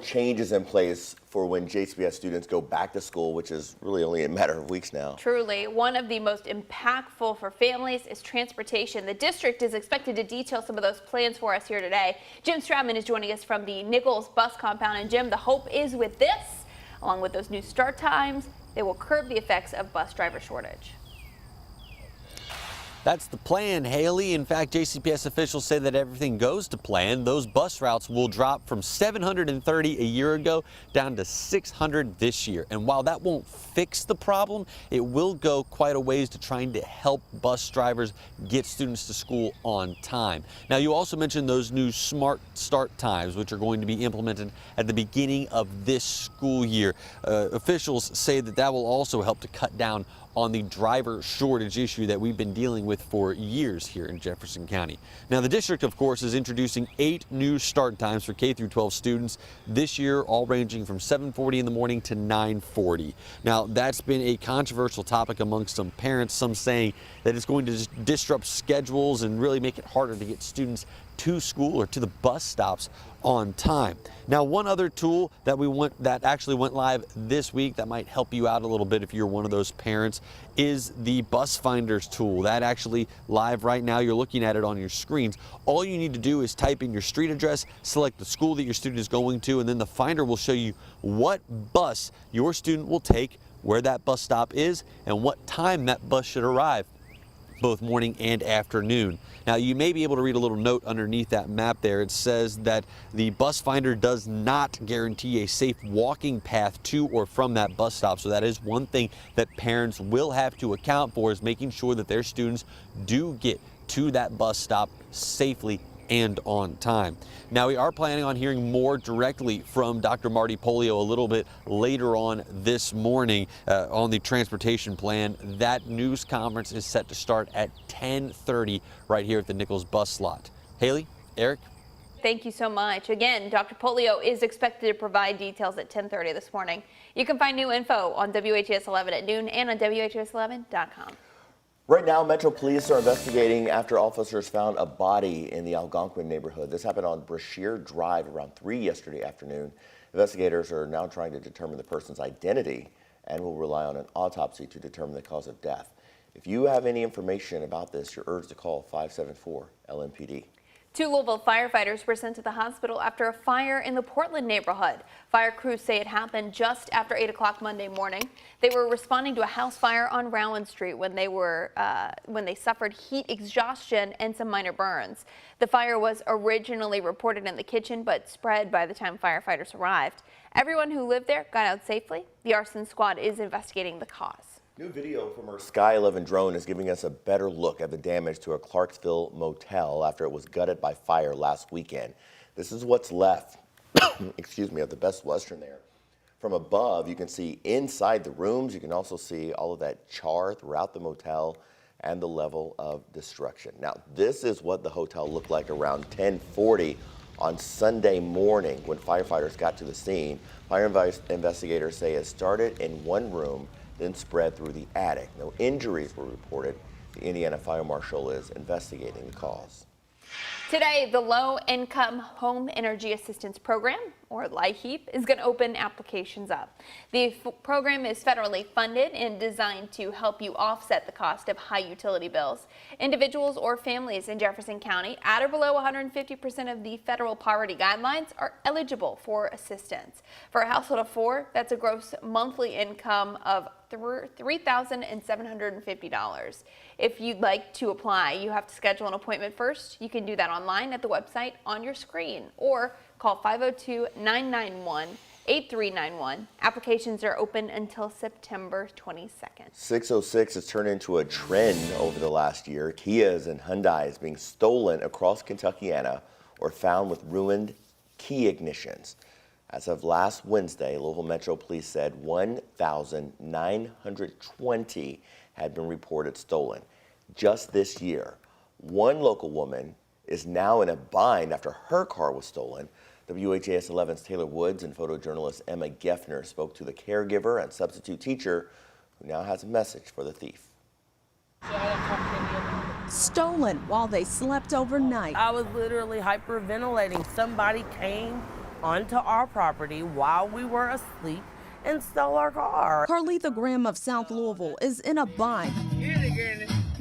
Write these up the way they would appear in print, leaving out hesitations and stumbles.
Changes in place for when JCPS students go back to school, which is really only a matter of weeks now. Truly, one of the most impactful for families is transportation. The district is expected to detail some of those plans for us here today. Jim Stratman is joining us from the Nichols bus compound. And Jim, the hope is with this, along with those new start times, they will curb the effects of bus driver shortage. That's the plan, Haley. In fact, JCPS officials say that everything goes to plan. Those bus routes will drop from 730 a year ago down to 600 this year. And while that won't fix the problem, it will go quite a ways to trying to help bus drivers get students to school on time. Now, you also mentioned those new smart start times, which are going to be implemented at the beginning of this school year. Officials say that that will also help to cut down on the driver shortage issue that we've been dealing with for years here in Jefferson County. Now, the district, of course, is introducing 8 new start times for K through 12 students this year, all ranging from 7:40 in the morning to 9:40. Now, that's been a controversial topic amongst some parents, some saying that it's going to disrupt schedules and really make it harder to get students to school or to the bus stops on time. Now, one other tool that actually went live this week that might help you out a little bit if you're one of those parents is the Bus Finders tool. That actually live right now. You're looking at it on your screens. All you need to do is type in your street address, select the school that your student is going to, and then the finder will show you what bus your student will take, where that bus stop is, and what time that bus should arrive, both morning and afternoon. Now, you may be able to read a little note underneath that map there. It says that the bus finder does not guarantee a safe walking path to or from that bus stop. So that is one thing that parents will have to account for, is making sure that their students do get to that bus stop safely and on time. Now, we are planning on hearing more directly from Dr. Marty Polio a little bit later on this morning on the transportation plan. That news conference is set to start at 10:30 right here at the Nichols bus lot. Haley, Eric. Thank you so much. Again, Dr. Polio is expected to provide details at 10:30 this morning. You can find new info on WHAS 11 at noon and on WHAS11.com. Right now, Metro Police are investigating after officers found a body in the Algonquin neighborhood. This happened on Brashear Drive around 3 yesterday afternoon. Investigators are now trying to determine the person's identity and will rely on an autopsy to determine the cause of death. If you have any information about this, you're urged to call 574-LMPD. 2 Louisville firefighters were sent to the hospital after a fire in the Portland neighborhood. Fire crews say it happened just after 8 o'clock Monday morning. They were responding to a house fire on Rowan Street when they suffered heat exhaustion and some minor burns. The fire was originally reported in the kitchen but spread by the time firefighters arrived. Everyone who lived there got out safely. The arson squad is investigating the cause. New video from our Sky 11 drone is giving us a better look at the damage to a Clarksville motel after it was gutted by fire last weekend. This is what's left, excuse me, of the Best Western there. From above, you can see inside the rooms. You can also see all of that char throughout the motel and the level of destruction. Now, this is what the hotel looked like around 10:40 on Sunday morning when firefighters got to the scene. Fire investigators say it started in one room, then spread through the attic. No injuries were reported. The Indiana Fire Marshal is investigating the cause. Today, the Low-Income Home Energy Assistance Program, or LIHEAP, is going to open applications up. The program is federally funded and designed to help you offset the cost of high utility bills. Individuals or families in Jefferson County at or below 150% of the federal poverty guidelines are eligible for assistance. For a household of 4, that's a gross monthly income of $3,750. If you'd like to apply, you have to schedule an appointment first. You can do that online at the website on your screen or call 502-991-8391. Applications are open until September 22nd. 606 has turned into a trend over the last year. Kias and Hyundais being stolen across Kentuckiana or found with ruined key ignitions. As of last Wednesday, Louisville Metro Police said 1,920 had been reported stolen. Just this year, one local woman is now in a bind after her car was stolen. WHAS 11's Taylor Woods and photojournalist Emma Geffner spoke to the caregiver and substitute teacher who now has a message for the thief. Stolen while they slept overnight. I was literally hyperventilating. Somebody came onto our property while we were asleep and stole our car. Carletha Graham of South Louisville is in a bind.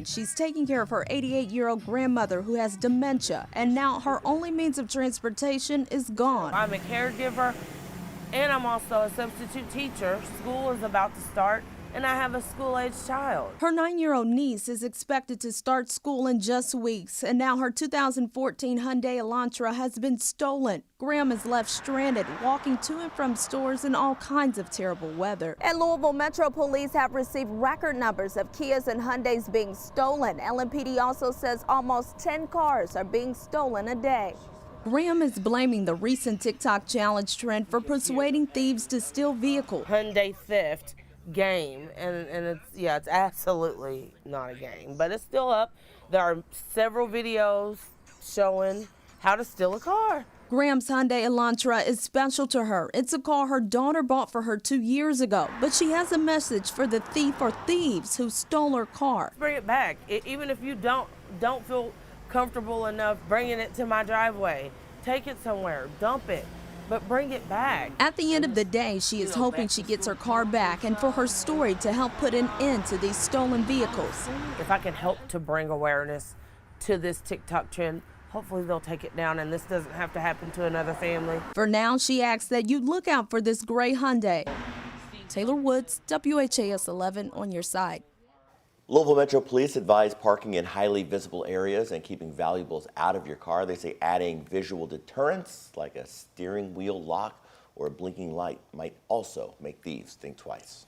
She's taking care of her 88-year-old grandmother who has dementia, and now her only means of transportation is gone. I'm a caregiver, and I'm also a substitute teacher. School is about to start, and I have a school-aged child. Her 9-year-old niece is expected to start school in just weeks, and now her 2014 Hyundai Elantra has been stolen. Graham is left stranded, walking to and from stores in all kinds of terrible weather. And Louisville Metro Police have received record numbers of Kias and Hyundais being stolen. LMPD also says almost 10 cars are being stolen a day. Graham is blaming the recent TikTok challenge trend for persuading thieves to steal vehicles. Hyundai theft game, and it's absolutely not a game, but it's still up. There are several videos showing how to steal a car. Graham's Hyundai Elantra is special to her. It's a car her daughter bought for her 2 years ago, but she has a message for the thief or thieves who stole her car. Bring it back. Even if you don't feel comfortable enough bringing it to my driveway, take it somewhere, dump it, but bring it back. At the end of the day, she is hoping she gets her car back and for her story to help put an end to these stolen vehicles. If I can help to bring awareness to this TikTok trend, hopefully they'll take it down and this doesn't have to happen to another family. For now, she asks that you look out for this gray Hyundai. Taylor Woods, WHAS11 on your side. Louisville Metro Police advise parking in highly visible areas and keeping valuables out of your car. They say adding visual deterrents like a steering wheel lock or a blinking light might also make thieves think twice.